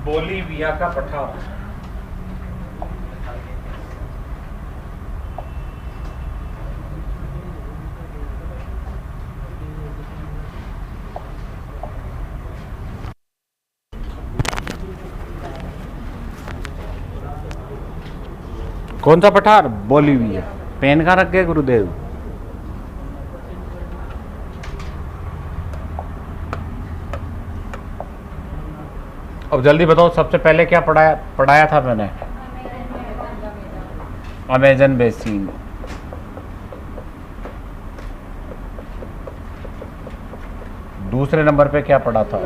Bolivia का पठार। कौन सा पठार? बोलीविया। पेन कहाँ रख गए गुरुदेव? अब जल्दी बताओ, सबसे पहले क्या पढ़ाया था मैंने? Amazon basin. दूसरे नंबर पे क्या पढ़ा था?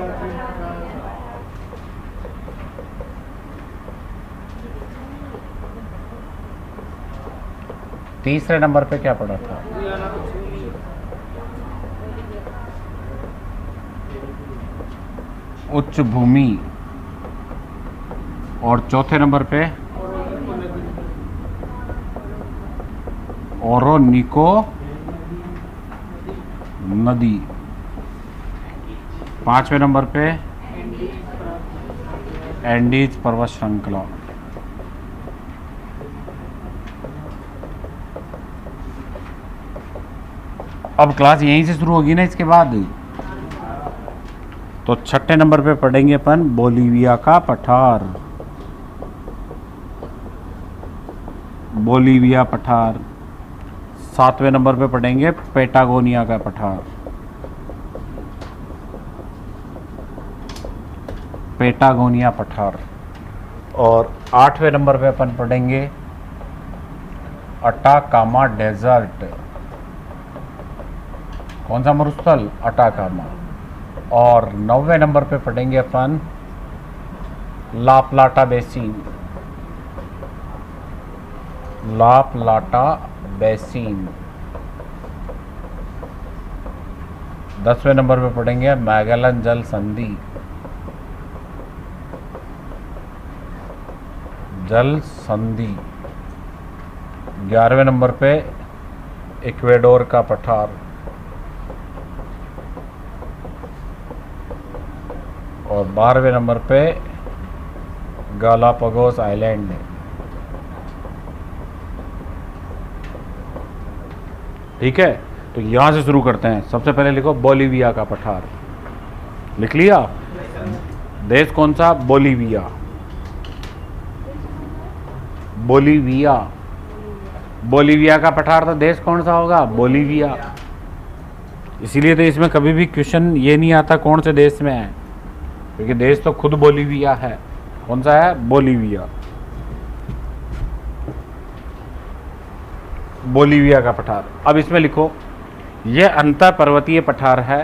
तीसरे नंबर पे क्या पढ़ा था? उच्च भूमि। और चौथे नंबर पे ओरोनिको नदी। पांचवें नंबर पे एंडीज पर्वत श्रृंखला। अब क्लास यहीं से शुरू होगी ना इसके बाद? तो छठे नंबर पे पढ़ेंगे अपन बोलीविया का पठार। बोलीविया पठार। सातवें नंबर पे पढ़ेंगे पेटागोनिया का पठार। पेटागोनिया पठार। और आठवें नंबर पे अपन पढ़ेंगे अटाकामा डेजर्ट। कौन सा मरुस्थल? अटाकामा। और नौवें नंबर पे पढ़ेंगे अपन ला प्लाटा बेसिन। ला प्लाटा बेसिन। 10वें नंबर पे पढ़ेंगे मैगेलन जल संधि। जल संधि। 11वें नंबर पे इक्वेडोर का पठार। और 12वें नंबर पे गालापागोस आइलैंड। ठीक है, तो यहां से शुरू करते हैं। सबसे पहले लिखो बोलीविया का पठार। लिख लिया? देश कौन सा? बोलीविया। बोलीविया। बोलीविया का पठार तो देश कौन सा होगा? बोलीविया। इसीलिए तो इसमें कभी भी क्वेश्चन ये नहीं आता कौन से देश में है, क्योंकि देश तो खुद बोलीविया है। कौन सा है? बोलीविया। बोलीविया का पठार। अब इसमें लिखो, यह अंतर पर्वतीय पठार है।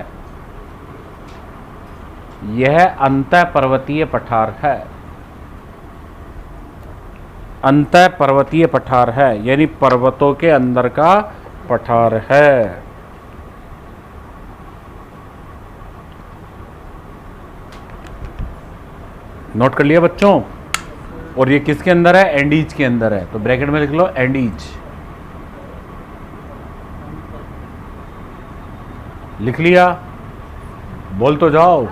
यह अंतर पर्वतीय पठार है। अंतर पर्वतीय पठार है यानी पर्वतों के अंदर का पठार है। नोट कर लिया बच्चों? और ये किसके अंदर है? एंडीज के अंदर है, तो ब्रैकेट में लिख लो एंडीज। लिख लिया? बोल तो जाओ।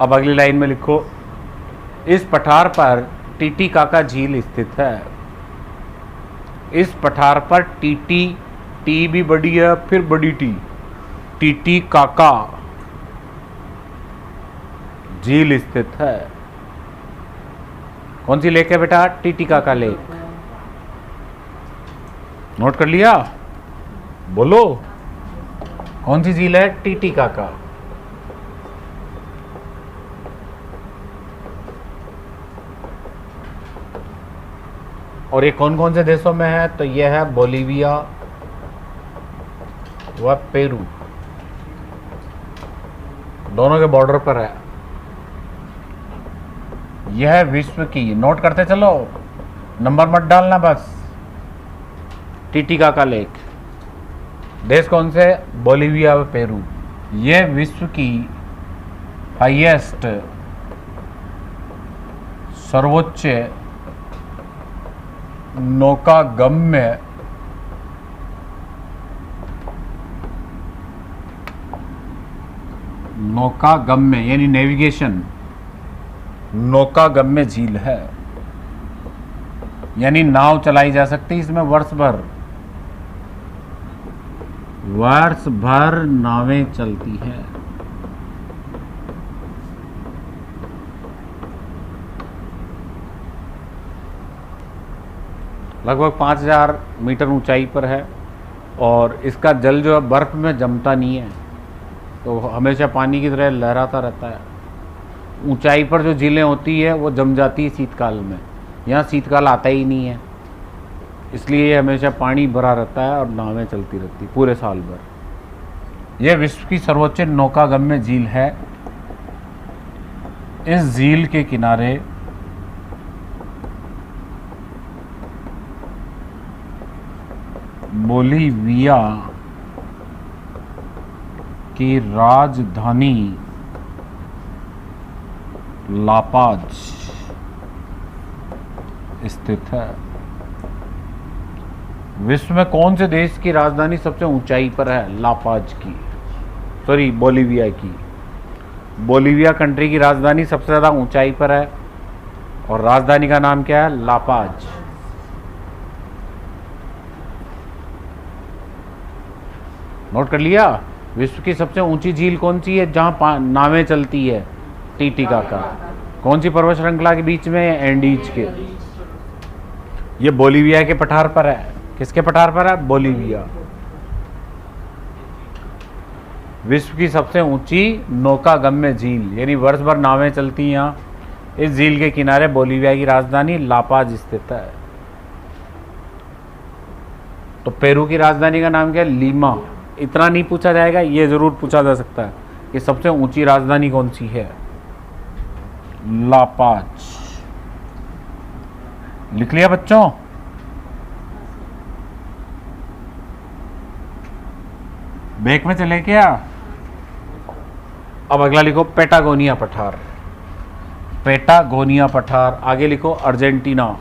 अब अगली लाइन में लिखो, इस पठार पर टीटीकाका झील स्थित है। इस पठार पर टीटी, टी भी बड़ी है फिर बड़ी टी, टीटीकाका झील स्थित है। कौन सी लेक है बेटा? Titicaca lake. नोट कर लिया? बोलो, कौन सी झील है? टीटीकाका। और ये कौन कौन से देशों में है? तो ये है बोलीविया व पेरू, दोनों के बॉर्डर पर है। यह विश्व की, नोट करते चलो, नंबर मत डालना बस। टीटीकाका लेक, देश कौन से? बोलीविया व पेरू। यह विश्व की हाईएस्ट, सर्वोच्च नौकागम्य यानी नेविगेशन नौकागम्य झील है, यानी नाव चलाई जा सकती है इसमें वर्ष भर नावें चलती हैं। लगभग 5000 मीटर ऊंचाई पर है और इसका जल जो है बर्फ में जमता नहीं है, तो हमेशा पानी की तरह लहराता रहता है। ऊंचाई पर जो झीलें होती है वो जम जाती है शीतकाल में, यहाँ शीतकाल आता ही नहीं है, इसलिए ये हमेशा पानी भरा रहता है और नावें चलती रहती पूरे साल भर। यह विश्व की सर्वोच्च नौकागम्य झील है। इस झील के किनारे बोलीविया की राजधानी लापाज स्थित है। विश्व में कौन से देश की राजधानी सबसे ऊंचाई पर है? लापाज की, सॉरी बोलीविया की। बोलीविया कंट्री की राजधानी सबसे ज़्यादा ऊंचाई पर है और राजधानी का नाम क्या है? लापाज। नोट कर लिया? विश्व की सबसे ऊंची झील कौन सी है जहां नावें चलती है? टीटीकाका। कौन सी पर्वत श्रृंखला के बीच में? एंडीज के। ये बोलीविया के पठार पर है। किसके पठार पर है? बोलीविया। विश्व की सबसे ऊंची नौकागम्य झील, यानी वर्ष भर नावें चलती हैं यहाँ। इस झील के किनारे बोलीविया की राजधानी लापाज स्थित है। तो पेरू की राजधानी का नाम क्या है? लीमा। इतना नहीं पूछा जाएगा, ये जरूर पूछा जा सकता है कि सबसे ऊंची राजधानी कौन सी है? लापाज। लिख लिया बच्चों? बैक में चले क्या? अब अगला लिखो पेटागोनिया पठार। पेटागोनिया पठार। आगे लिखो अर्जेंटीना।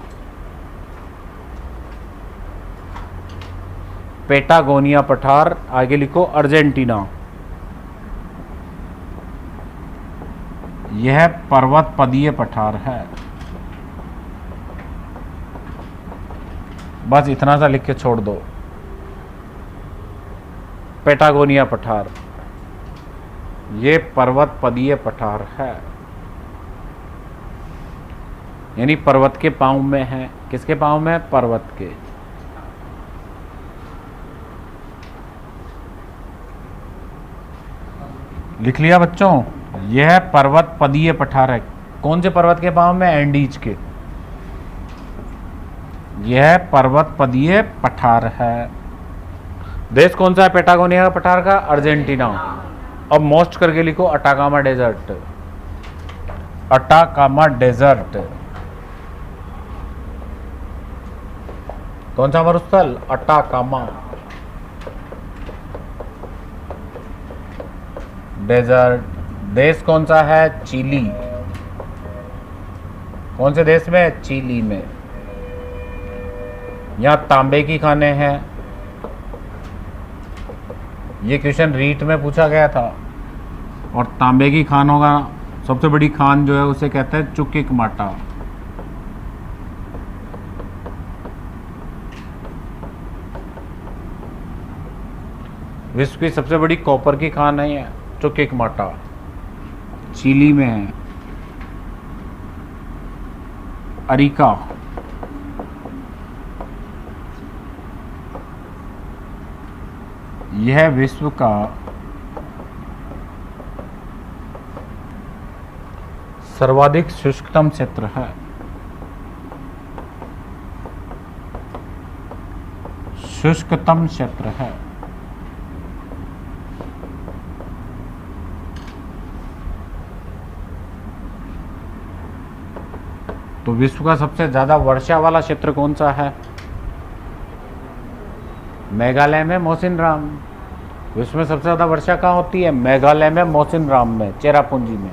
पेटागोनिया पठार। आगे लिखो अर्जेंटीना। यह पर्वत पदीय पठार है। बस इतना सा लिख के छोड़ दो। पेटागोनिया पठार ये पर्वत पदीय पठार है, यानी पर्वत के पांव में है। किसके पांव में? पर्वत के। लिख लिया बच्चों? यह पर्वत पदीय पठार है। कौन से पर्वत के पांव में? एंडीज के। यह पर्वत पदीय पठार है। देश कौन सा है पेटागोनिया पठार का? अर्जेंटीना। अब मोस्ट करके लिखो अटाकामा डेजर्ट। Atacama desert. कौन सा मरुस्थल? Atacama desert. देश कौन सा है? चिली। कौन से देश में? चिली में। यहां तांबे की खानें हैं। ये क्वेश्चन रीट में पूछा गया था। और तांबे की खानों का सबसे बड़ी खान जो है उसे कहते हैं चुक्किकमाटा। विश्व की सबसे बड़ी कॉपर की खान है चुक्किकमाटा, चिली में है। अरिका। यह विश्व का सर्वाधिक शुष्कतम क्षेत्र है। शुष्कतम क्षेत्र है। तो विश्व का सबसे ज्यादा वर्षा वाला क्षेत्र कौन सा है? मेघालय में मौसिनराम। विश्व में सबसे ज़्यादा वर्षा कहाँ होती है? मेघालय में मौसिनराम में, चेरापूंजी में।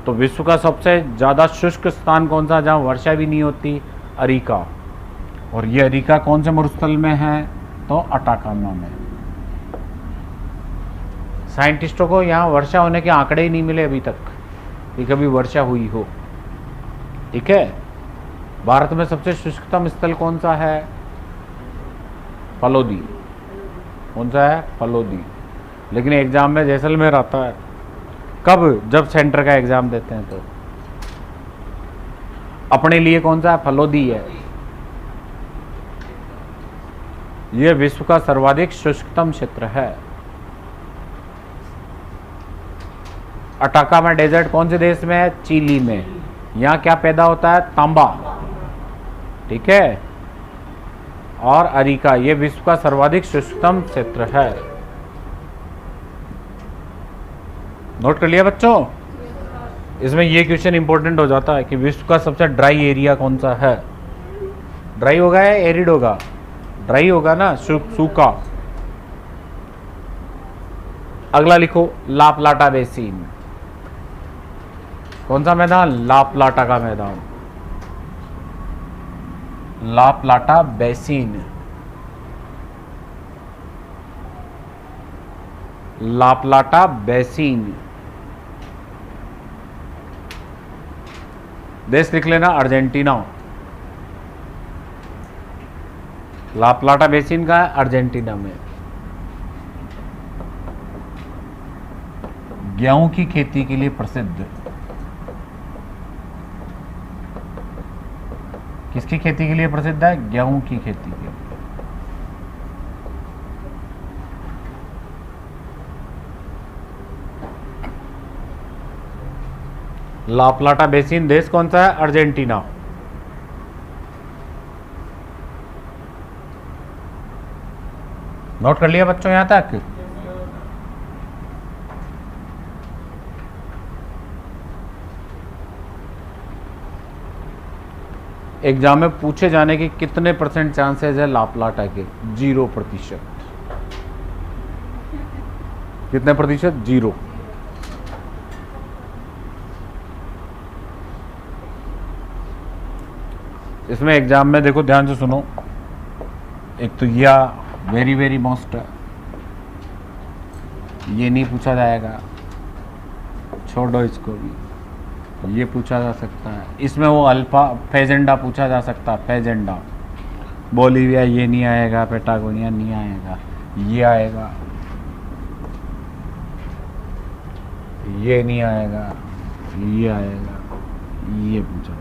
तो विश्व का सबसे ज़्यादा शुष्क स्थान कौन सा जहाँ वर्षा भी नहीं होती? अरिका। और ये अरिका कौन से मरुस्थल में है? तो अटाकामा में। साइंटिस्टों को यहाँ वर्षा होने के आंकड़े ही नहीं मिले अभी तक कि कभी वर्षा हुई हो। ठीक है। भारत में सबसे शुष्कतम स्थल कौन सा है? फलोदी। कौन सा है? फलोदी। लेकिन एग्जाम में जैसलमेर आता है। कब? जब सेंटर का एग्जाम देते हैं तो। अपने लिए कौन सा है? फलोदी है। यह विश्व का सर्वाधिक शुष्कतम क्षेत्र है। अटाकामा डेजर्ट कौन से देश में है? चिली में। यहां क्या पैदा होता है? तांबा। ठीक है। और अरिका, यह विश्व का सर्वाधिक शुष्कतम क्षेत्र है। नोट कर लिया बच्चों? इसमें यह क्वेश्चन इंपॉर्टेंट हो जाता है कि विश्व का सबसे ड्राई एरिया कौन सा है? ड्राई होगा या एरिड होगा? ड्राई होगा ना, सूखा। अगला लिखो, ला प्लाटा बेसिन। कौन सा मैदान? ला प्लाटा का मैदान। ला प्लाटा बेसिन। ला प्लाटा बेसिन। देश लिख लेना, अर्जेंटीना। ला प्लाटा बेसिन का है अर्जेंटीना में। गेहूं की खेती के लिए प्रसिद्ध। किसकी खेती के लिए प्रसिद्ध है? गेहूं की खेती के लिए। ला प्लाटा बेसिन देश कौन सा है? अर्जेंटीना। नोट कर लिया बच्चों यहां तक? एग्जाम में पूछे जाने के कितने परसेंट चांसेस है ला प्लाटा के? 0%। कितने प्रतिशत? 0। इसमें एग्जाम में देखो, ध्यान से सुनो। एक तो यह वेरी वेरी मोस्ट, ये नहीं पूछा जाएगा, छोड़ो इसको भी। ये पूछा जा सकता है। इसमें वो अल्फा फेजेंडा पूछा जा सकता है, फेजेंडा। बोलीविया ये नहीं आएगा, पेटागोनिया नहीं आएगा, ये आएगा। ये नहीं आएगा, ये आएगा, ये पूछा।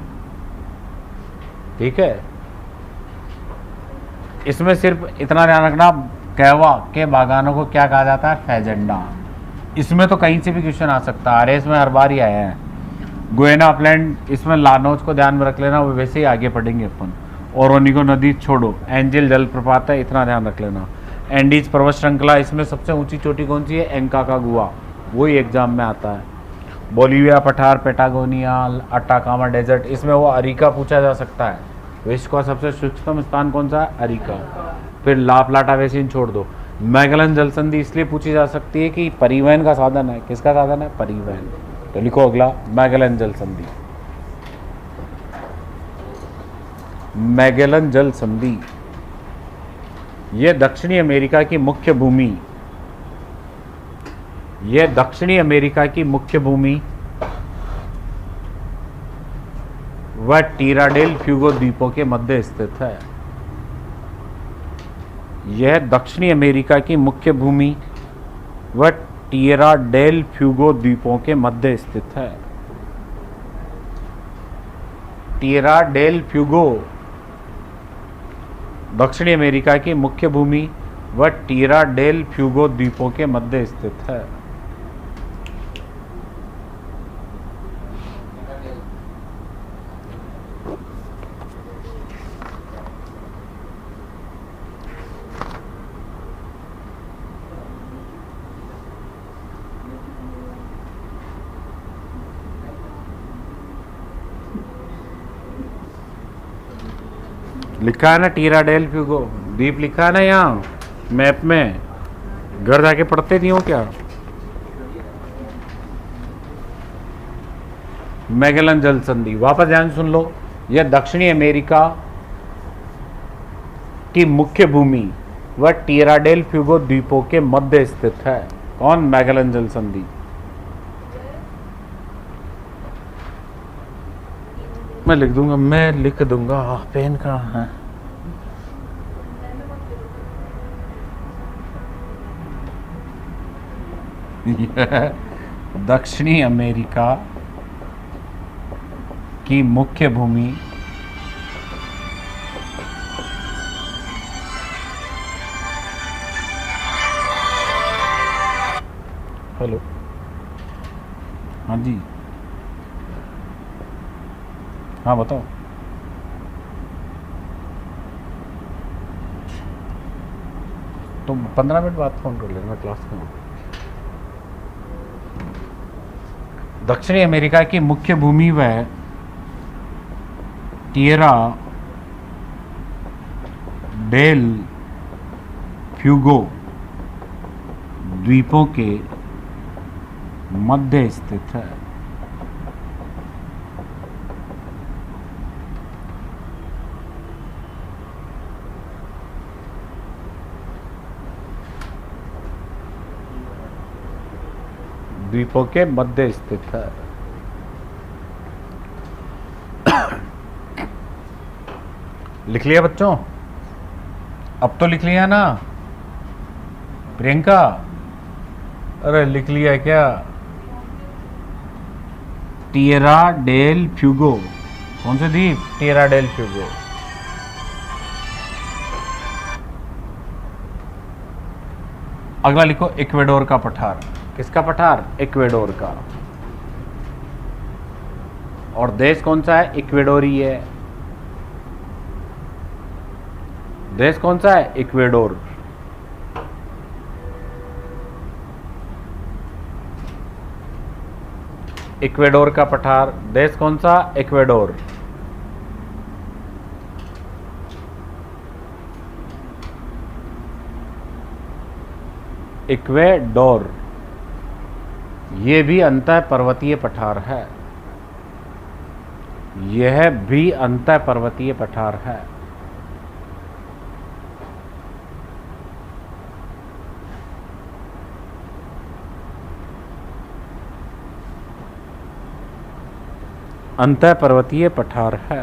ठीक है। इसमें सिर्फ इतना ध्यान रखना, कहवा के बागानों को क्या कहा जाता है? फेजेंडा। इसमें तो कहीं से भी क्वेश्चन आ सकता है। आरएस में हर बार ही आया है। गुएना अपलैंड, इसमें लानोज को ध्यान में रख लेना, वो वैसे ही आगे पढ़ेंगे अपन। ओरोनिको नदी छोड़ो, एंजिल जलप्रपात है, इतना ध्यान रख लेना। एंडीज पर्वत श्रृंखला, इसमें सबसे ऊंची चोटी कौन सी है? एंकाकागुआ, वही एग्जाम में आता है। बोलीविया पठार, पेटागोनिया, अटाकामा डेजर्ट, इसमें वो अरिका पूछा जा सकता है। विश्व का सबसे शुष्कतम स्थान कौन सा है? अरिका। फिर ला प्लाटा बेसिन छोड़ दो। मैगलन जल संधि इसलिए पूछी जा सकती है कि परिवहन का साधन है। किसका साधन है? परिवहन। तो लिखो अगला, मैगलन जल संधि। मैगलन जल संधि, यह दक्षिणी अमेरिका की मुख्य भूमि, यह दक्षिणी अमेरिका की मुख्य भूमि वह टीरा डेल फ्यूगो द्वीपों के मध्य स्थित है। यह दक्षिणी अमेरिका की मुख्य भूमि वह टिएरा डेल फ्यूगो द्वीपों के मध्य स्थित है। टिएरा डेल फ्यूगो, दक्षिणी अमेरिका की मुख्य भूमि वह टिएरा डेल फ्यूगो द्वीपों के मध्य स्थित है। लिखा है ना टीरा डेल फ्यूगो द्वीप, लिखा है ना यहाँ मैप में। घर जाके पढ़ते नहीं हो क्या? मैगलन जल संधि, वापस ध्यान सुन लो। यह दक्षिणी अमेरिका की मुख्य भूमि वह टीरा डेल फ्यूगो द्वीपों के मध्य स्थित है। कौन? मैगलन जल संधि। मैं लिख दूंगा, मैं लिख दूंगा। पेन कहाँ है? दक्षिणी अमेरिका की मुख्य भूमि हेलो, हाँ जी, हाँ बताओ। तुम 15 मिनट बाद फ़ोन कर लेना, मैं क्लास में हूँ। दक्षिणी अमेरिका की मुख्य भूमि व टिएरा डेल फ्यूगो द्वीपों के मध्य स्थित है। द्वीपों के मध्य स्थित है। लिख लिया बच्चों? अब तो लिख लिया ना प्रियंका? अरे लिख लिया क्या? टिएरा डेल फ्यूगो, कौन से द्वीप? Tierra del Fuego. अगला लिखो इक्वेडोर का पठार। किसका पठार? इक्वेडोर का। और देश कौन सा है? इक्वेडोरी है। देश कौन सा है? इक्वेडोर। इक्वेडोर का पठार, देश कौन सा? इक्वेडोर। इक्वेडोर ये भी अंतः पर्वतीय पठार है। यह भी अंतः पर्वतीय पठार है। अंतः पर्वतीय पठार है।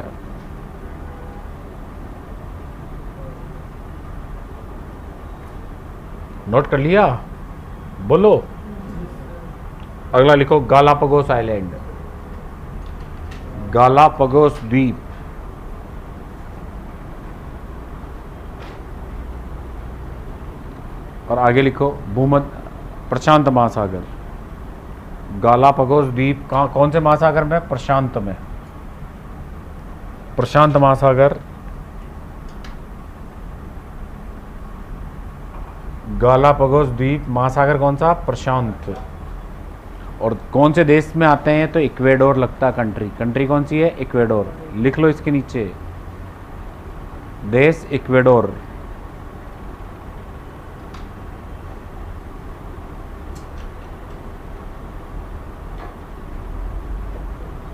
नोट कर लिया? बोलो। अगला लिखो गालापागोस आइलैंड। गालापागोस द्वीप। और आगे लिखो भूमध्य प्रशांत महासागर। गालापागोस द्वीप कहाँ, कौन से महासागर में? प्रशांत में। प्रशांत महासागर। गालापागोस द्वीप महासागर कौन सा? प्रशांत। और कौन से देश में आते हैं? तो इक्वेडोर लगता है कंट्री। कंट्री कौन सी है? इक्वेडोर। लिख लो इसके नीचे, देश इक्वेडोर।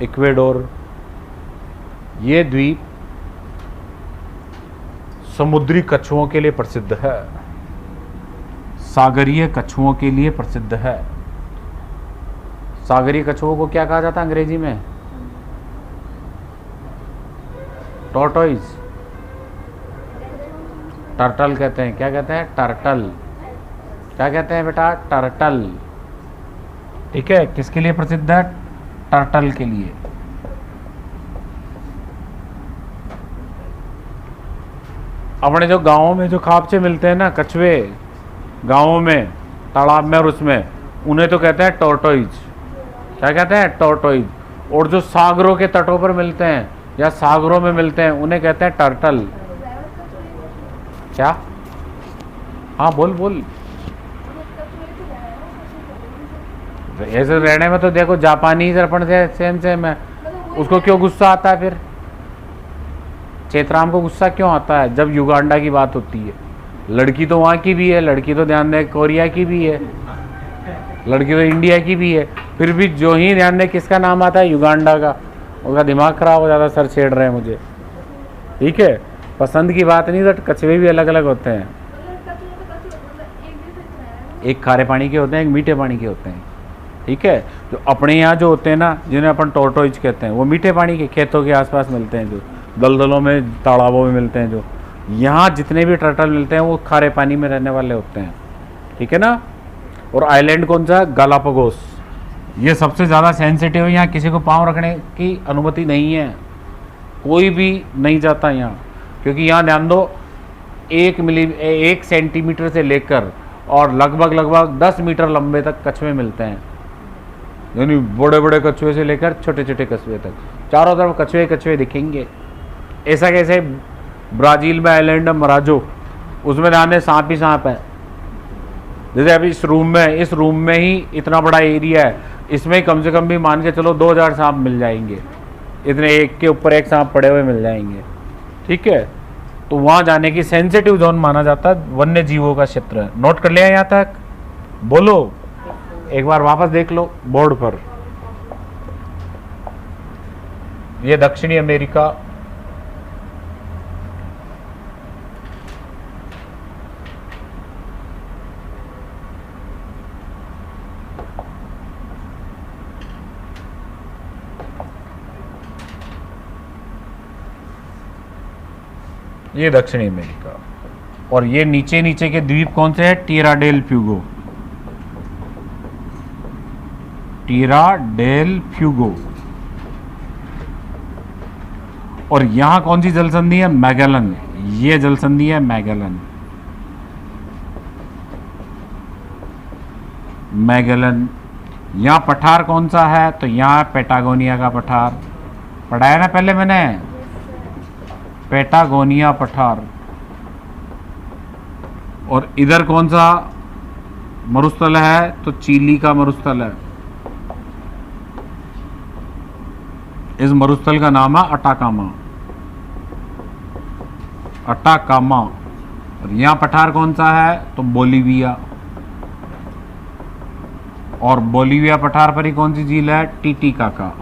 इक्वेडोर ये द्वीप समुद्री कछुओं के लिए प्रसिद्ध है। सागरीय कछुओं के लिए प्रसिद्ध है। सागरीय कछुओं को क्या कहा जाता है अंग्रेजी में? टॉर्टोइज। टर्टल कहते हैं। क्या कहते हैं? टर्टल। क्या कहते हैं बेटा? टर्टल। ठीक है, किसके लिए प्रसिद्ध है? टर्टल के लिए। अपने जो गांवों में जो खापचे मिलते हैं ना, कछुए गांवों में, तालाब में और उसमें, उन्हें तो कहते हैं टॉर्टोइज। क्या कहते हैं? टॉर्टोइज। और जो सागरों के तटों पर मिलते हैं या सागरों में मिलते हैं, उन्हें कहते हैं टर्टल। क्या? हाँ बोल बोल। ऐसे रहने में तो देखो जापानी दर्पण से सेम है। उसको क्यों गुस्सा आता है फिर? चेतराम को गुस्सा क्यों आता है जब युगांडा की बात होती है? लड़की तो वहाँ की भी है, लड़की तो ध्यान दे कोरिया की भी है, लड़की तो इंडिया की भी है, फिर भी जो ही ध्यान दे किसका नाम आता है? युगांडा का। उसका दिमाग खराब हो जाता, सर छेड़ रहे हैं मुझे। ठीक है, पसंद की बात नहीं, बट कछुए भी अलग अलग होते हैं। एक खारे पानी के होते हैं, एक मीठे पानी के होते हैं। ठीक है। जो अपने यहाँ जो होते हैं ना, जिन्हें अपन टोर्टोइज कहते हैं, वो मीठे पानी के खेतों के आसपास मिलते हैं, जो दलदलों में तालाबों में मिलते हैं। जो यहाँ जितने भी टर्टल मिलते हैं वो खारे पानी में रहने वाले होते हैं, ठीक है ना। और आइलैंड कौन सा? गालापागोस। ये सबसे ज़्यादा सेंसिटिव है, यहाँ किसी को पाँव रखने की अनुमति नहीं है, कोई भी नहीं जाता यहाँ, क्योंकि यहाँ ध्यान दो 1 सेंटीमीटर से लेकर और लगभग 10 मीटर लंबे तक कछुए मिलते हैं, यानी बड़े बड़े कछुए से लेकर छोटे छोटे कछुए तक, चारों तरफ कछुए कछुए दिखेंगे। ऐसा कैसे? ब्राज़ील में आइलैंड मराजो, उसमें ध्यान सांप ही सांप है। जैसे अभी इस रूम में ही इतना बड़ा एरिया है, इसमें कम से कम भी मान के चलो 2000 सांप मिल जाएंगे, इतने एक के ऊपर एक सांप पड़े हुए मिल जाएंगे, ठीक है। तो वहाँ जाने की सेंसिटिव जोन माना जाता है, वन्य जीवों का क्षेत्र है। नोट कर लिया यहाँ तक? बोलो, एक बार वापस देख लो बोर्ड पर। ये दक्षिणी अमेरिका, ये दक्षिणी अमेरिका, और ये नीचे नीचे के द्वीप कौन से हैं? Tierra del Fuego, Tierra del Fuego. और यहां कौन सी जलसंधि है? मैगेलन। ये जलसंधि है मैगेलन, मैगेलन। यहां पठार कौन सा है? तो यहां पैटागोनिया का पठार, पढ़ाया ना पहले मैंने, पैटागोनिया पठार। और इधर कौन सा मरुस्थल है? तो चिली का मरुस्थल है। इस मरुस्थल का नाम है अटाकामा, अटाकामा। और यहां पठार कौन सा है? तो बोलीविया। और बोलीविया पठार पर ही कौन सी झील है? Titicaca,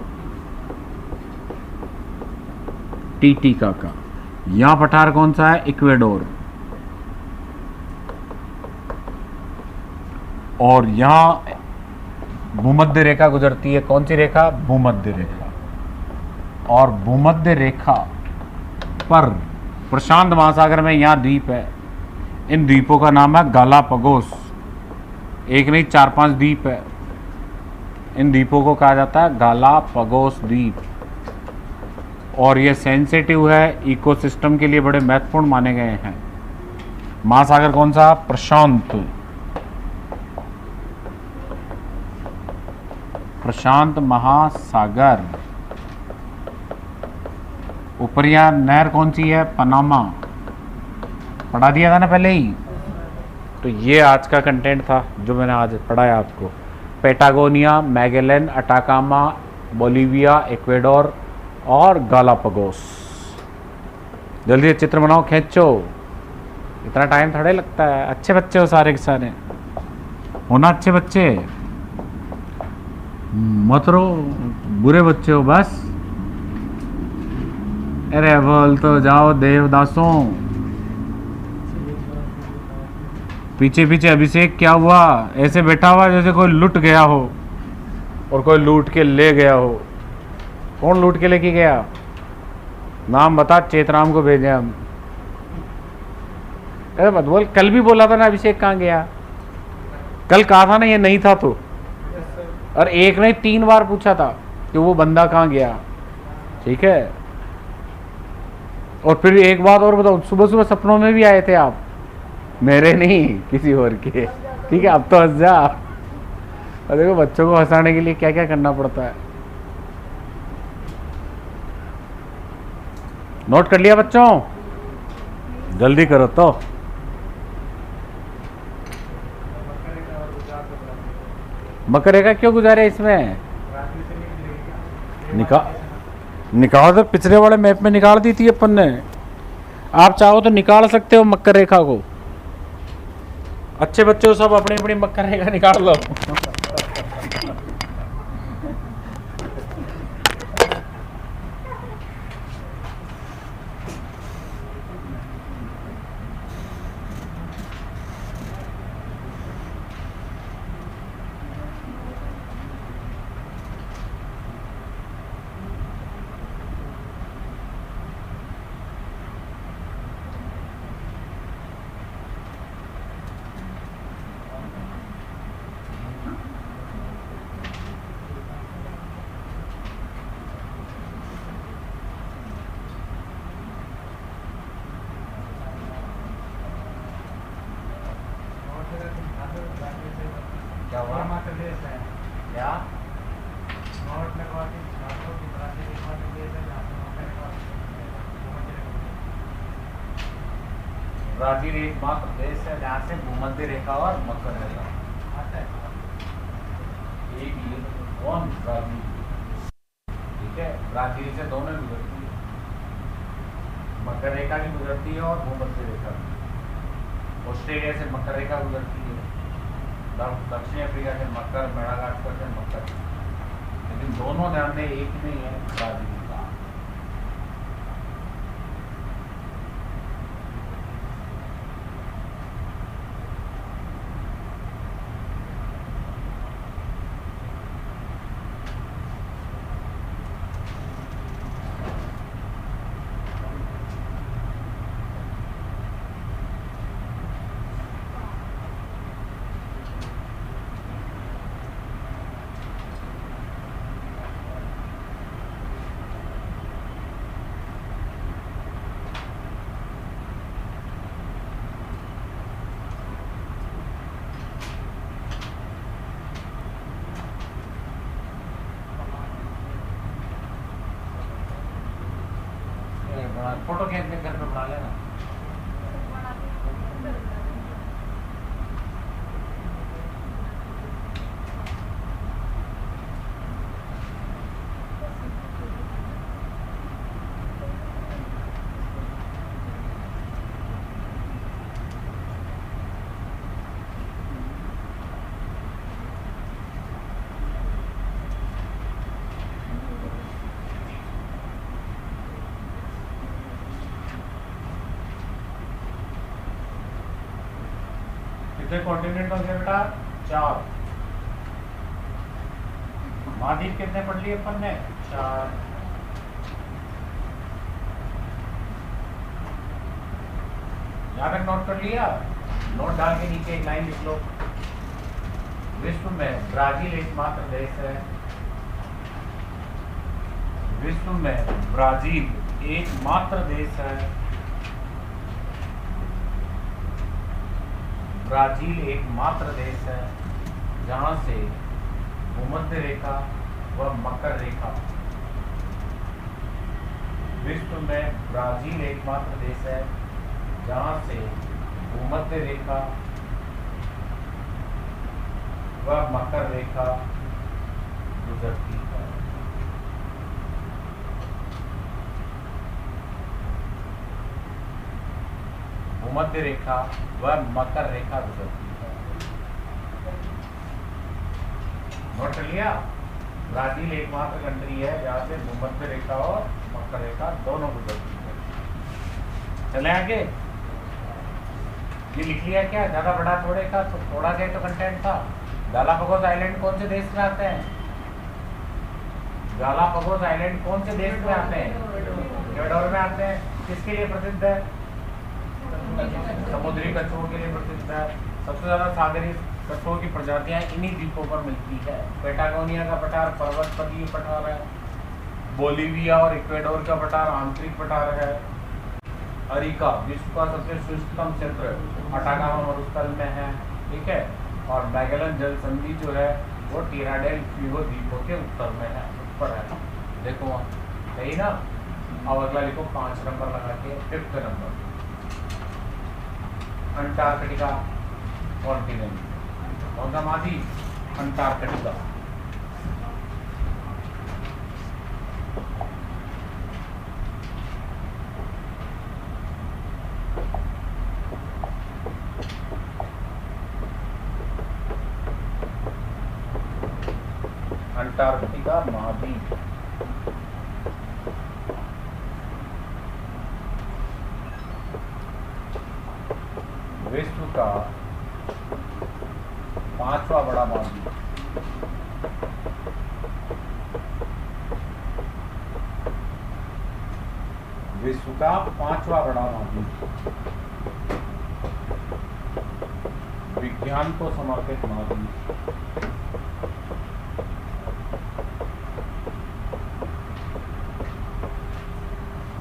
Titicaca. यहां पठार कौन सा है? इक्वेडोर। और यहां भूमध्य रेखा गुजरती है, कौन सी रेखा? भूमध्य रेखा। और भूमध्य रेखा पर प्रशांत महासागर में यहां द्वीप है, इन द्वीपों का नाम है गालापागोस। एक नहीं 4-5 द्वीप है, इन द्वीपों को कहा जाता है गालापागोस द्वीप। और ये सेंसिटिव है, इकोसिस्टम के लिए बड़े महत्वपूर्ण माने गए हैं। महासागर कौन सा? प्रशांत, प्रशांत महासागर। ऊपरिया नहर कौन सी है? पनामा, पढ़ा दिया था ना पहले ही। तो ये आज का कंटेंट था जो मैंने आज पढ़ाया आपको। Patagonia, Magellan, Atacama, Bolivia, Ecuador और गालापागोस। जल्दी चित्र बनाओ, खींचो, इतना टाइम थोड़े लगता है। अच्छे बच्चे हो सारे के सारे, होना अच्छे बच्चे, मत रो बुरे बच्चे हो बस। अरे बोल तो जाओ देवदासों। पीछे पीछे अभिषेक क्या हुआ? ऐसे बैठा हुआ जैसे कोई लुट गया हो और कोई लूट के ले गया हो। कौन लूट के लेके गया? नाम बता, चेतराम को भेजे हम। अरे मत बोल, कल भी बोला था ना अभिषेक कहाँ गया? कल कहा था ना ये नहीं था तो, और एक नहीं 3 बार पूछा था कि वो बंदा कहाँ गया, ठीक है। और फिर एक बात और बताओ, सुबह सुबह सपनों में भी आए थे आप, मेरे नहीं किसी और के, ठीक है। अब तो हंस जा। और देखो बच्चों को हंसाने के लिए क्या क्या करना पड़ता है। नोट कर लिया बच्चों? जल्दी करो तो। मकर रेखा क्यों गुजारे इसमें? निकाल तो पिछले वाले मैप में निकाल दी थी अपन ने। आप चाहो तो निकाल सकते हो मकर रेखा को। अच्छे बच्चे हो सब, अपनी अपनी मकर रेखा निकाल लो। ब्राजील एकमात्र देश है जहाँ से भूमध्य रेखा और मकर रेखा एक ही कौन ब्राजील, ठीक है, ब्राजील से दोनों गुजरती है, मकर रेखा भी गुजरती है और भूमध्य रेखा भी। ऑस्ट्रेलिया से मकर रेखा गुजरती है, दक्षिण अफ्रीका से मकर, मेडागास्कर से मकर, लेकिन दोनों ध्यान में एक नहीं है ब्राजील का। फोटो खींच के घर पे बना लेना। कितने कॉन्टिनेंट हो गए बेटा? 4। महाद्वीप कितने पढ़ लिए अपन ने? 4। यहाँ तक नोट कर लिया? नोट डाल के नीचे एक लाइन लिख लो। विश्व में ब्राजील एकमात्र देश है, विश्व में ब्राजील एकमात्र देश है, ब्राजील एकमात्र देश है जहां से भूमध्य रेखा व मकर रेखा, विश्व में ब्राजील एकमात्र देश है जहां से भूमध्य रेखा व मकर रेखा गुजरती है। भूमध्य रेखा व मकर रेखा गुजरती है। नोट कर लिया? ब्राजील एकमात्र कंट्री है जहां से भूमध्य रेखा और मकर रेखा दोनों गुजरती है। चले आगे। ये लिख लिया क्या? ज्यादा बड़ा थोड़े का तो थोड़ा सा तो कंटेंट था। गालापागोस आइलैंड कौन से देश में आते हैं? गालापागोस आइलैंड कौन से देश में आते हैं? इक्वाडोर में आते हैं। किसके लिए प्रसिद्ध है? समुद्री कछुओं के लिए प्रसिद्ध है। सबसे ज्यादा सागरी कछुओं की प्रजातियां इन्हीं द्वीपों पर मिलती है। पेटागोनिया का पठार पर्वतपदीय पठार है। बोलीविया और इक्वाडोर का पठार आंतरिक पठार है। अरिका विश्व का सबसे शुष्कतम क्षेत्र अटाकामा मरुस्थल में है, ठीक है। और मैगेलन जल संधि जो है वो टिरा डेल फ्यूगो द्वीपों के उत्तर में है, ऊपर है। देखो सही ना? अब अगला लिखो 5 नंबर लगा के। 5th number Antarctica continent. कौन सा महाद्वीप? अंटार्कटिका। अंटार्कटिका महाद्वीप विश्व का 5वां बड़ा महाद्वीप। विश्व का 5वां बड़ा महाद्वीप, विज्ञान को समर्पित महाद्वीप।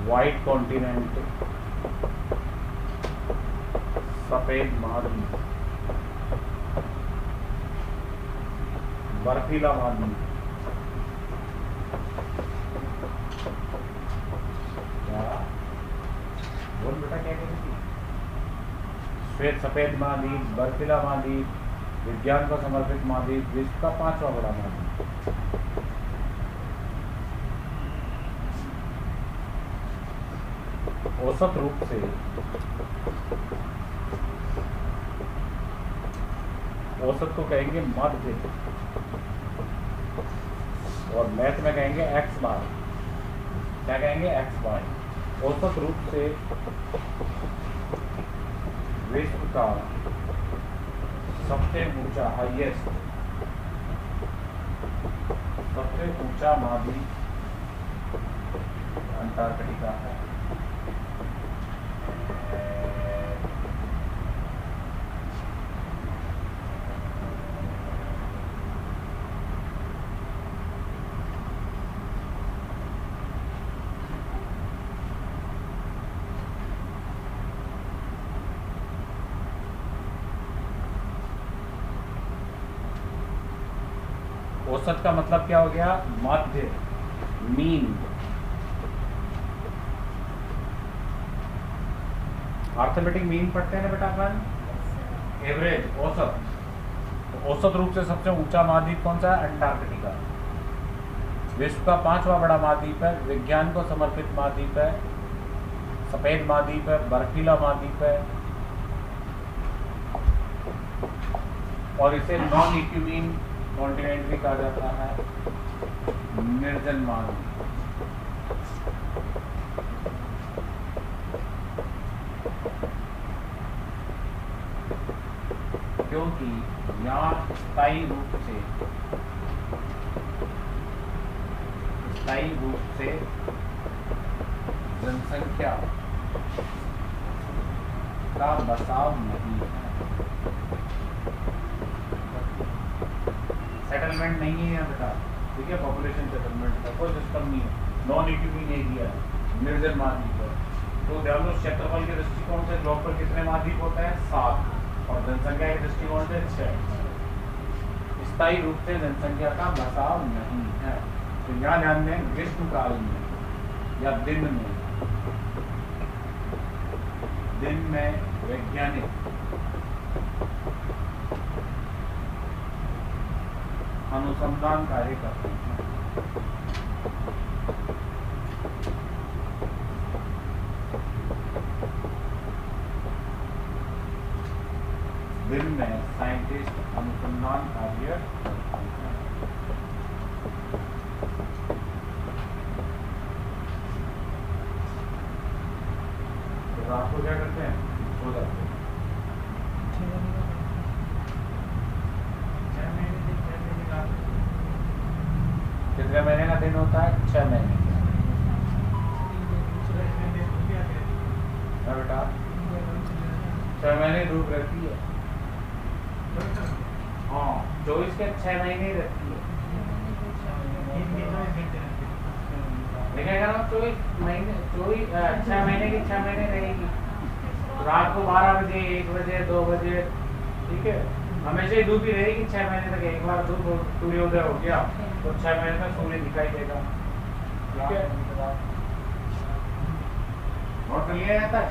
व्हाइट कॉन्टिनेंट, सफेद महाद्वीप, बर्फीला महाद्वीप, श्वेत सफेद महाद्वीप, बर्फीला महाद्वीप, विज्ञान को समर्पित महाद्वीप, विश्व का 5वां बड़ा महाद्वीप। औसत रूप से औसत को कहेंगे मध्य, और मैथ में कहेंगे एक्स बार। क्या कहेंगे? एक्स बार। औसत रूप से विश्व का सबसे ऊंचा हाईएस्ट सबसे ऊंचा महाद्वीप अंटार्कटिका है। औसत का मतलब क्या हो गया? मध्य, मीन। अर्थमेटिक मीन पढ़ते हैं ना बेटा अपन, एवरेज, औसत। तो औसत रूप से सबसे ऊंचा महाद्वीप कौन सा है? अंटार्कटिका। विश्व का 5वां बड़ा महाद्वीप है, विज्ञान को समर्पित महाद्वीप है, सफेद महाद्वीप है, बर्फीला महाद्वीप है, और इसे नॉन इक्विमीन कॉन्टिनेंट भी कहा जाता है, निर्जन महाद्वीप। क्योंकि यहाँ स्थायी रूप से जनसंख्या का बसाव नहीं है, सेटलमेंट नहीं है यहाँ बेटा, ठीक है? पॉपुलेशन सेटलमेंट का कोई सिस्टम नहीं है, नॉन इक्विमीन एरिया, निर्जन महाद्वीप है। तो ध्यान दो, क्षेत्रफल के दृष्टिकोण से ग्लोब पर कितने महाद्वीप होते हैं? 7, और जनसंख्या के दृष्टिकोण से 6। स्थायी रूप से जनसंख्या का बसाव नहीं है। तो यहाँ ध्यान दें, ग्रीष्म काल में या दिन में वैज्ञानिक अनुसंधान कार्य करते हैं। दिन में साइंटिस्ट अनुसंधान कार्य करते हैं। तो रात को क्या करते हैं? सो जाते हैं। कितने महीने का दिन होता है? 6 महीने का बेटा। 6 महीने धूप रहती है। हाँ, 24 के 6 महीने रहती है। लेकिन अगर हम 6 महीने की 6 महीने रहेगी, रात को 12 बजे, 1 बजे, 2 बजे, ठीक है, हमेशा ही धूप ही रहेगी 6 महीने तक। एक बार धूप सूर्योदय हो गया तो 6 महीने तक सूर्य दिखाई देगा, ठीक है? नोट कर लिया जाता है।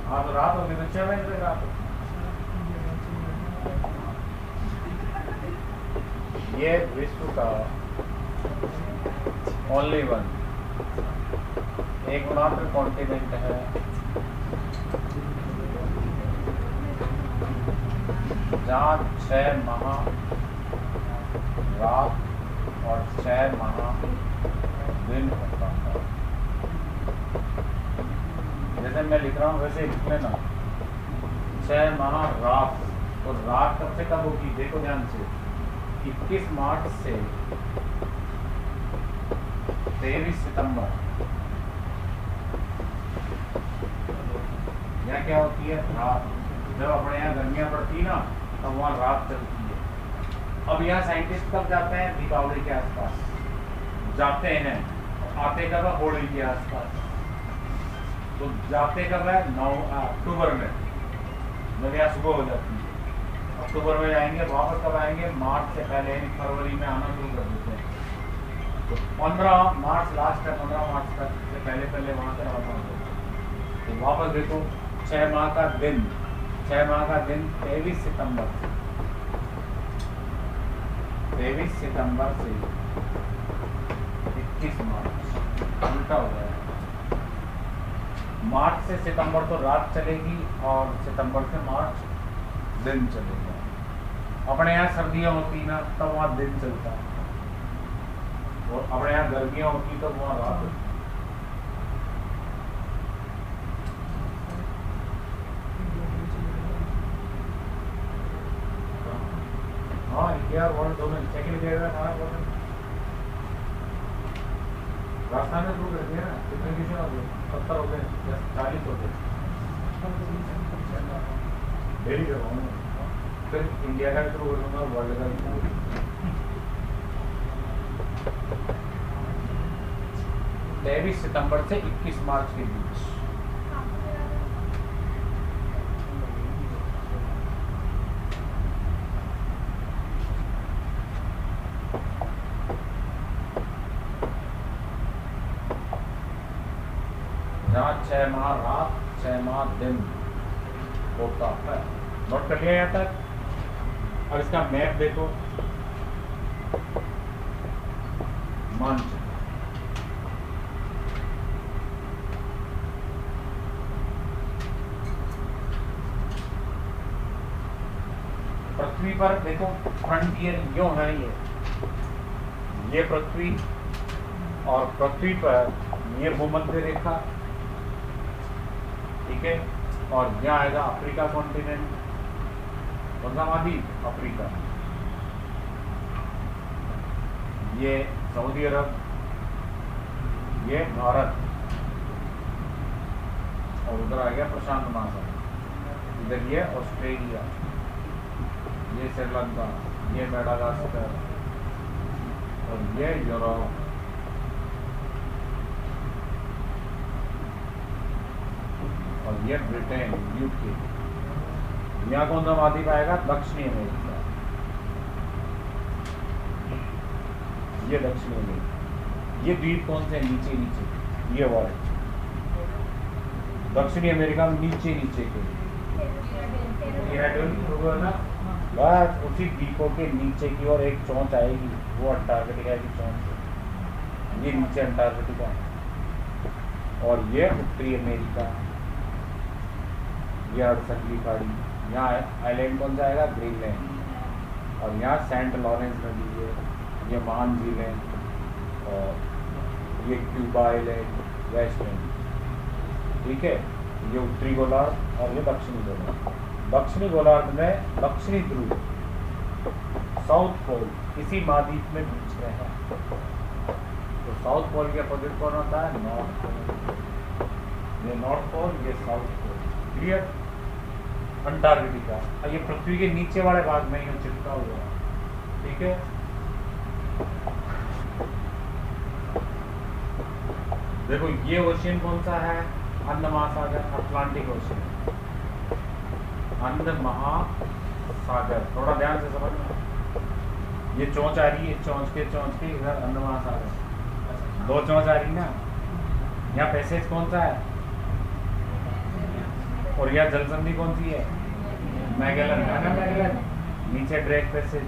हाँ, तो रात होगी तो 6 महीने तक रात होगी। ये विश्व का ओनली वन, एकमात्र कॉन्टिनेंट है जहाँ 6 माह रात और 6 माह दिन होता है। जैसे मैं लिख रहा हूँ वैसे लिख लेना, 6 माह रात। तो रात कब से कब होगी? देखो ध्यान से, 21 मार्च से 23 सितंबर। यहाँ क्या होती है? रात। जब अपने यहाँ गर्मियाँ पड़ती ना, तब वहाँ रात चलती है। अब यहाँ साइंटिस्ट कब जाते हैं? दीपावली के आसपास जाते हैं। आते कब है? होली के आसपास। तो जाते कब है? 9 अक्टूबर में, जब यहाँ सुबह हो जाती है। अक्टूबर में जाएंगे, वापस कब आएंगे? मार्च से पहले, फरवरी में आना शुरू कर देते हैं। तो 15 मार्च लास्ट है, 15 मार्च तक से पहले वहाँ से रवाना हो। तो वापस देखो 6 माह का दिन, 6 माह का दिन 23 सितंबर से 21 मार्च, उल्टा हो गया। मार्च से सितंबर तो रात चलेगी और सितंबर से मार्च दिन चलेगा। अपने यहाँ सर्दियाँ होती ना तब वहाँ दिन चलता है, और अपने यहाँ गर्मियाँ होती तब वहाँ रात होती। हाँ इंडिया वर्ल्ड दोनों सेकंड ईयर में खाना बहुत राजस्थान में शुरू कर दिया ना। कितने किसी हो गए? 70 हो गए या 40 हो गए डेली कर रहा हूँ। फिर इंडिया का भी शुरू कर दूंगा, वर्ल्ड का भी। 23 सितंबर से 21 मार्च के बीच। जहाँ 6 माह रात 6 माह दिन होता है। नोट कर लिया यहाँ तक। अब इसका मैप देखो, मानचित्र। पृथ्वी पर देखो फ्रंटियर यूं है, ये पृथ्वी, और पृथ्वी पर ये भूमध्य रेखा, ठीक है। और यहाँ आएगा अफ्रीका कॉन्टिनेंट, कौन सा महाद्वीप? अफ्रीका। ये सऊदी अरब, ये भारत, और उधर आ गया प्रशांत महासागर। इधर ये ऑस्ट्रेलिया, ये श्रीलंका, ये मेडागास्कर, और ये यूरोप, और ये ब्रिटेन, यूके। यहाँ कौन सा महाद्वीप आएगा? दक्षिणी अमेरिका। ये दक्षिणी अमेरिका। ये द्वीप कौन से? नीचे नीचे, ये वाले दक्षिणी अमेरिका में नीचे नीचे के, बस उसी द्वीपों के नीचे की और एक चोंच आएगी, वो अंटार्कटिका की चोंच। ये नीचे अंटार्कटिका, और ये उत्तरी अमेरिका, ये हडसन की खाड़ी। यहाँ आइलैंड कौन सा आएगा? ग्रीनलैंड। और यहाँ सेंट लॉरेंस नदी है, ये मान झील है, और ये क्यूबा आइलैंड, वेस्ट इंडीज, ठीक है। ये उत्तरी गोलार्ध और ये दक्षिणी गोलार्ध। दक्षिणी गोलार्ध में दक्षिणी ध्रुव, साउथ पोल, इसी महाद्वीप में बीच में है। तो साउथ पोल के अपोजिट कौन होता है? North Pole. ये नॉर्थ पोल, ये साउथ पोल, क्लियर। अंटार्कटिका, और ये पृथ्वी के नीचे वाले भाग में ही चिपका हुआ है, ठीक है। देखो ये ओशियन कौन सा है? अंध महासागर, अटलांटिक ओशियन, अंध महासागर। थोड़ा ध्यान से समझना। ये चोंच आ रही है, चोंच के इधर अंध महासागर, दो चोंच आ रही ना। यहाँ पैसेज कौन सा है? और यह जलसंधि कौन सी है? मैगेलन, है ना मैगेलन। नीचे ड्रेक पैसेज,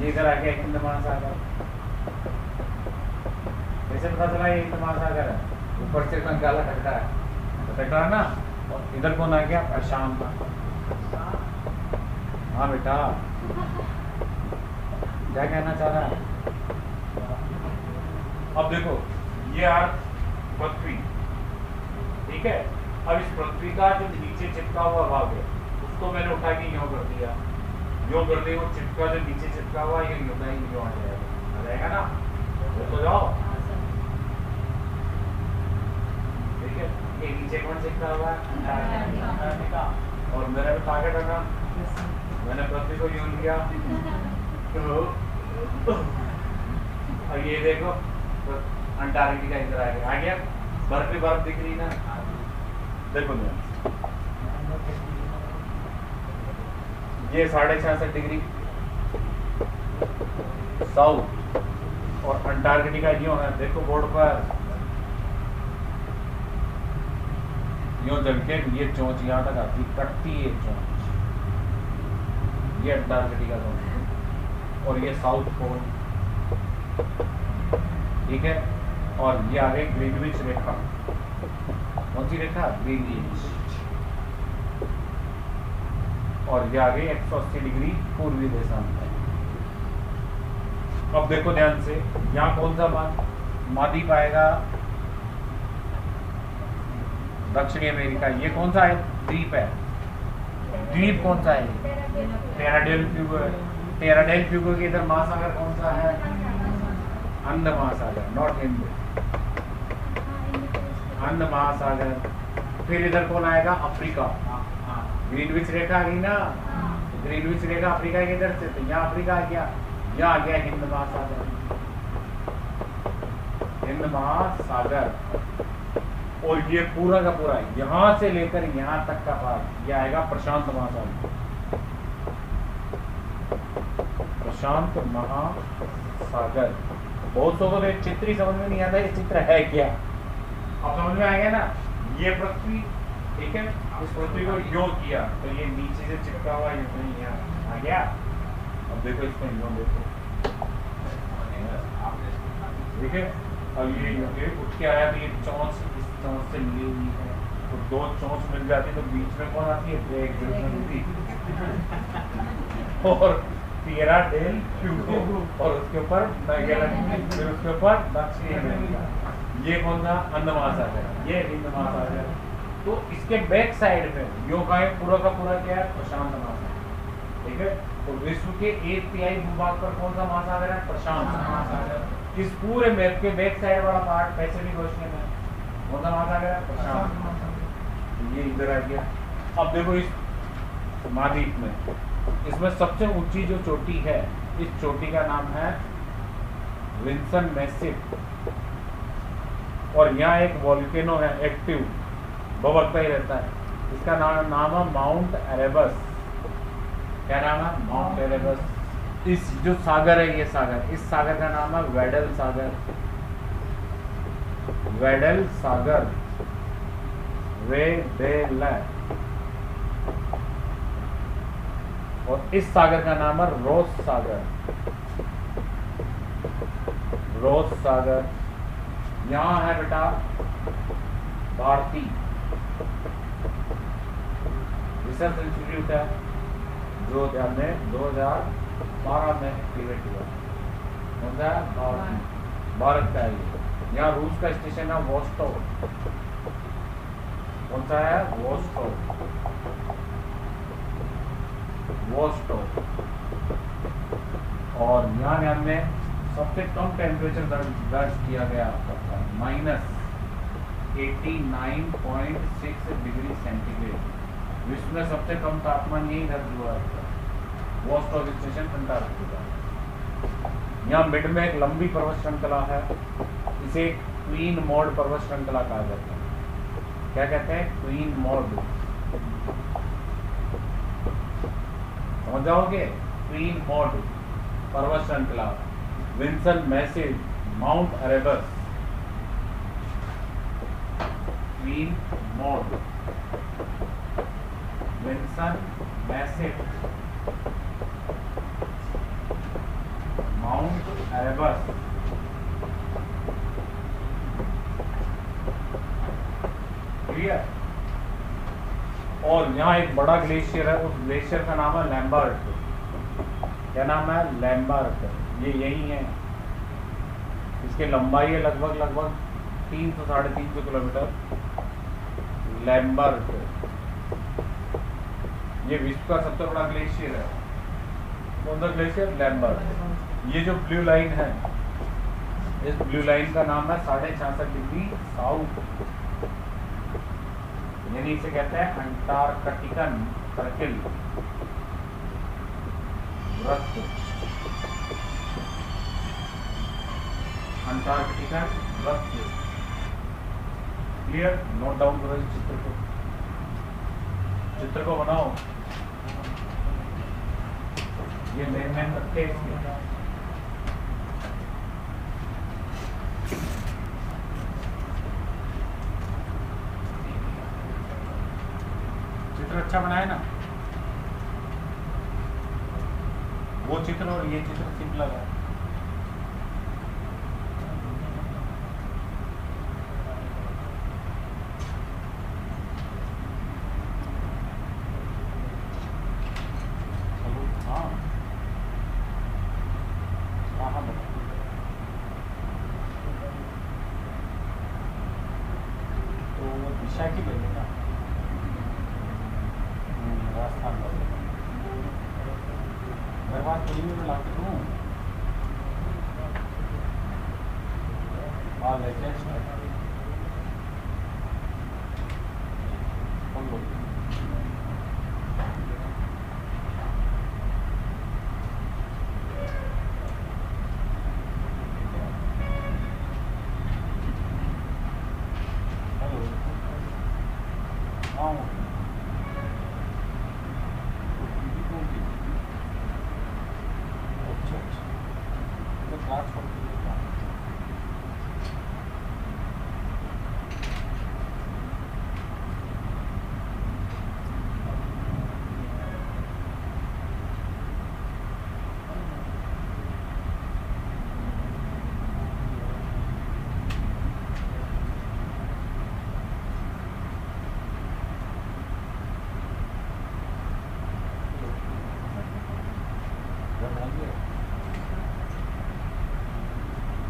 ये इधर आ गया हिंद महासागर। कैसे पता चला ये हिंद महासागर है? ऊपर से इतना काला टकरा है, तो टकरा ना। और इधर कौन आ गया? प्रशांत। हाँ बेटा, क्या कहना चाह रहा है? अब देखो ये अर्थ, पृथ्वी, ठीक है। अब इस पृथ्वी का जो नीचे चिपका हुआ भाग है, उसको मैंने उठा के यूं कर दिया, यूं कर दिया। वो चिपका जो नीचे चिपका हुआ ये यूं आ जाएगा ना। तो जाओ, ठीक है। ये नीचे कौन चिपका हुआ है? और मेरा भी टारगेट है ना, मैंने पृथ्वी को यूं लिया। और ये देखो अंटार्कटिका इधर आ गया, बर्फ ही बर्फ दिख रही ना। देखो ये 66.5 डिग्री साउथ, और अंटार्कटिका यूं है। देखो बोर्ड पर यूं चल के ये चोंच यहाँ तक आती, कटती है चोंच, ये अंटार्कटिका जोन और ये साउथ पोल, ठीक है। और ये आगे ग्रीनविच रेखा, कौन सी रेखा? ग्रीनविच। और ये आगे 180 डिग्री पूर्वी दिशा में है। अब देखो ध्यान से, यहाँ कौन सा महाद्वीप आएगा? दक्षिणी अमेरिका। ये कौन सा है? द्वीप है। द्वीप कौन सा है? टेरा डेल फ्यूगो है। टेरा डेल फ्यूगो के इधर महासागर कौन सा है? अंध महासागर, नॉट हिंद, अंध महासागर। फिर इधर कौन आएगा? अफ्रीका। ग्रीनविच रेखा आ गई ना, ग्रीनविच रेखा अफ्रीका के इधर से, तो यहाँ अफ्रीका आ गया, यहाँ आ गया हिंद महासागर, हिंद महासागर। और ये पूरा का पूरा यहाँ से लेकर यहाँ तक का भाग ये आएगा प्रशांत महासागर, प्रशांत महासागर। बहुत सौ को एक चित्र ही समझ में नहीं आता ये चित्र है क्या। अब समझ में आ गया ना, ये पृथ्वी, ठीक है, इस पृथ्वी को यो किया तो ये नीचे से चिपका हुआ ये तो यहाँ आ गया। अब देखो इसमें यो देखो, ठीक है। अब ये उठ के आया तो ये चोंच इस चोंच से मिली हुई है, तो दो चोंच मिल जाती तो बीच में कौन आती है? ब्रेक और टेरा डेल फ्यूगो, और उसके ऊपर मैगेलन, फिर उसके ऊपर दक्षिणी अमेरिका। ये कौन सा? अंध महासागर, ये हिंद महासागर। तो इसके बैक साइड में यो का पूरा का पूरा क्या है? प्रशांत महासागर, ठीक है। तो विश्व के 1/3 भूभाग पर कौन सा महासागर है? प्रशांत महासागर। इस पूरे मैप के बैक साइड वाला पार्ट पैसिफिक ओशियन है, कौन सा महासागर है? प्रशांत महासागर। ये इधर आ गया। अब देखो इस महाद्वीप में, इसमें सबसे ऊंची जो चोटी है, इस चोटी का नाम है विंसन मैसिव, और यहाँ एक वोल्केनो है एक्टिव, बबकता ही रहता है, इसका नाम है माउंट एरेबस। क्या नाम है? Mount Erebus. इस जो सागर है, ये सागर, इस सागर का नाम है वेडल सागर, वेडल सागर, वेडेल। और इस सागर का नाम है रोस सागर, रोस सागर। यहाँ है बेटा भारती रिसर्च इंस्टीट्यूट है, जो ध्यान में 2012 में एक्टिवेट हुआ, कौन सा? भारत का है ये। यहाँ रूस का स्टेशन है वोस्टोक, कौन सा है? Vostok, Vostok. और यहाँ ध्यान में सबसे कम टेम्परेचर दर्ज किया गया -89.6 डिग्री सेंटीग्रेड। विश्व में सबसे कम तापमान यही दर्ज हुआ है, वोस्टोक स्टेशन, अंटार्कटिका। यहाँ मिड में एक लंबी पर्वत श्रृंखला है, इसे क्वीन मोड पर्वत श्रृंखला कहा जाता है। क्या कहते हैं? क्वीन मोड, समझ जाओगे? क्वीन मोड पर्वत श्रृंखला, Vinson Massif, Mount Erebus, Queen Maud, Vinson Massif, Mount Erebus. Clear? और यहाँ एक बड़ा ग्लेशियर है, उस ग्लेशियर का नाम है लैम्बर्ट। क्या नाम है? लैम्बर्ट। ये यही है, इसकी लंबाई है लगभग 300-350 किलोमीटर। लैम्बर्ट ये विश्व का सबसे बड़ा ग्लेशियर है। कौन सा ग्लेशियर? लैम्बर्ट। ये जो ब्लू लाइन है, इस ब्लू लाइन का नाम है 66.5 डिग्री साउथ, यानी इसे कहते हैं अंटार्कटिकन सर्किल, वृत्त, अंटार्कटिकन वृत्त। क्लियर? नोट डाउन करो इस चित्र को बनाओ। ये मेन रखते हैं इसमें। अच्छा बनाया ना, वो चित्र और ये चित्र सिमिलर है। चलो हाँ हाँ बता, तो वो दिशा की ले लेना, राजस्थान वाले मेरे पास पुलिस में ला के दूँ, हाँ लेटेस्ट है, खोल लो। हेलो हाँ अच्छा अच्छा, तो क्लास खोल के देखा। जब होंगे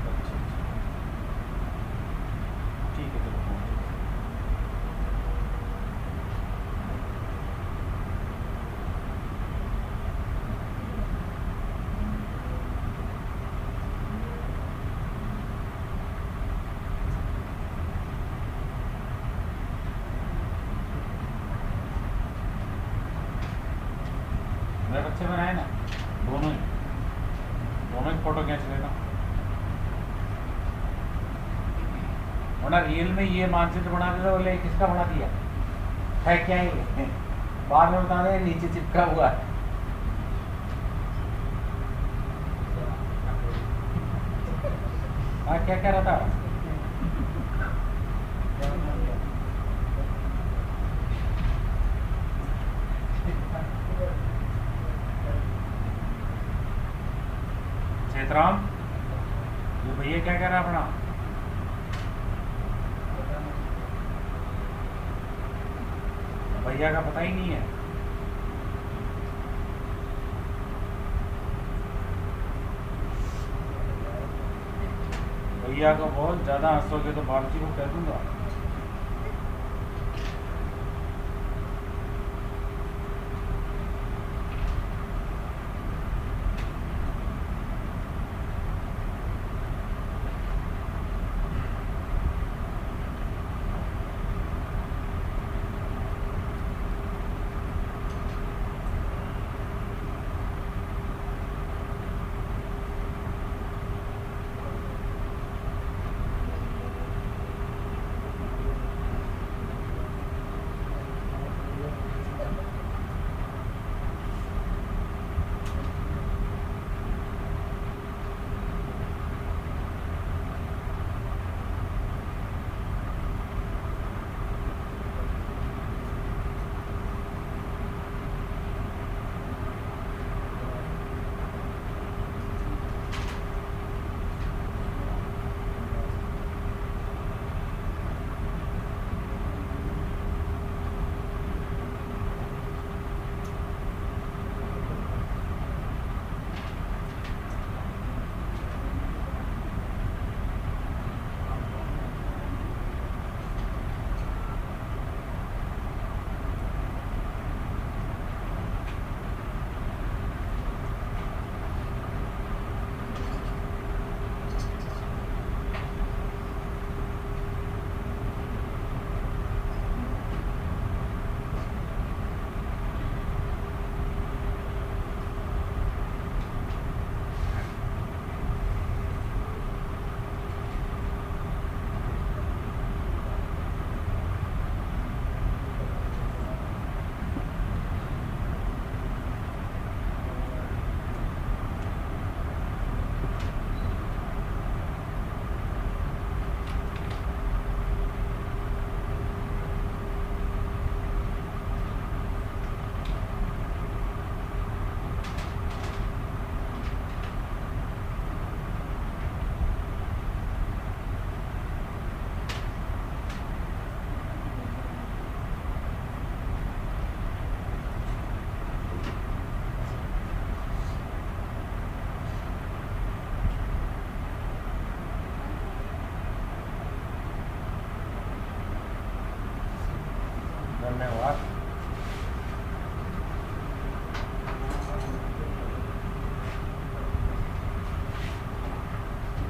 अच्छा अच्छा, ठीक है चलो होंगे। मेरे बच्चे बनाए ना, दोनों ही, दोनों ही फोटो खींच लेना। वरना रील में ये मानचित्र बना देता, बोले किसका बना दिया है, क्या है बाद में बता दें नीचे चिपका हुआ है। हाँ क्या कह रहा था, चेतराम ये भैया क्या कह रहा है अपना, भैया का पता ही नहीं है। भैया को बहुत ज़्यादा हंसोगे तो बाबूजी को कह दूंगा।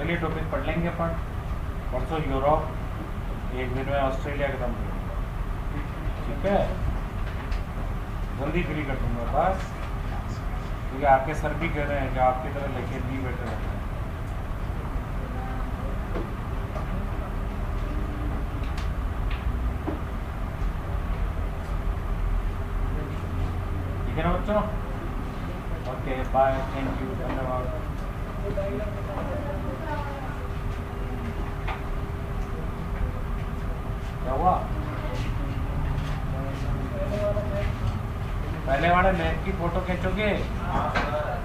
चलिए टॉपिक पढ़ लेंगे अपन। परसों यूरोप, एक दिन में ऑस्ट्रेलिया खत्म करूँगा, ठीक है। जल्दी फ्री कर दूंगा बस, क्योंकि आपके सर भी कह रहे हैं कि आपकी तरह लेके नहीं बैठे रहते हैं। ठीक है ना बच्चों? ओके बाय, थैंक यू, धन्यवाद। क्या हुआ? पहले वाले मैप की फोटो खींचोगे?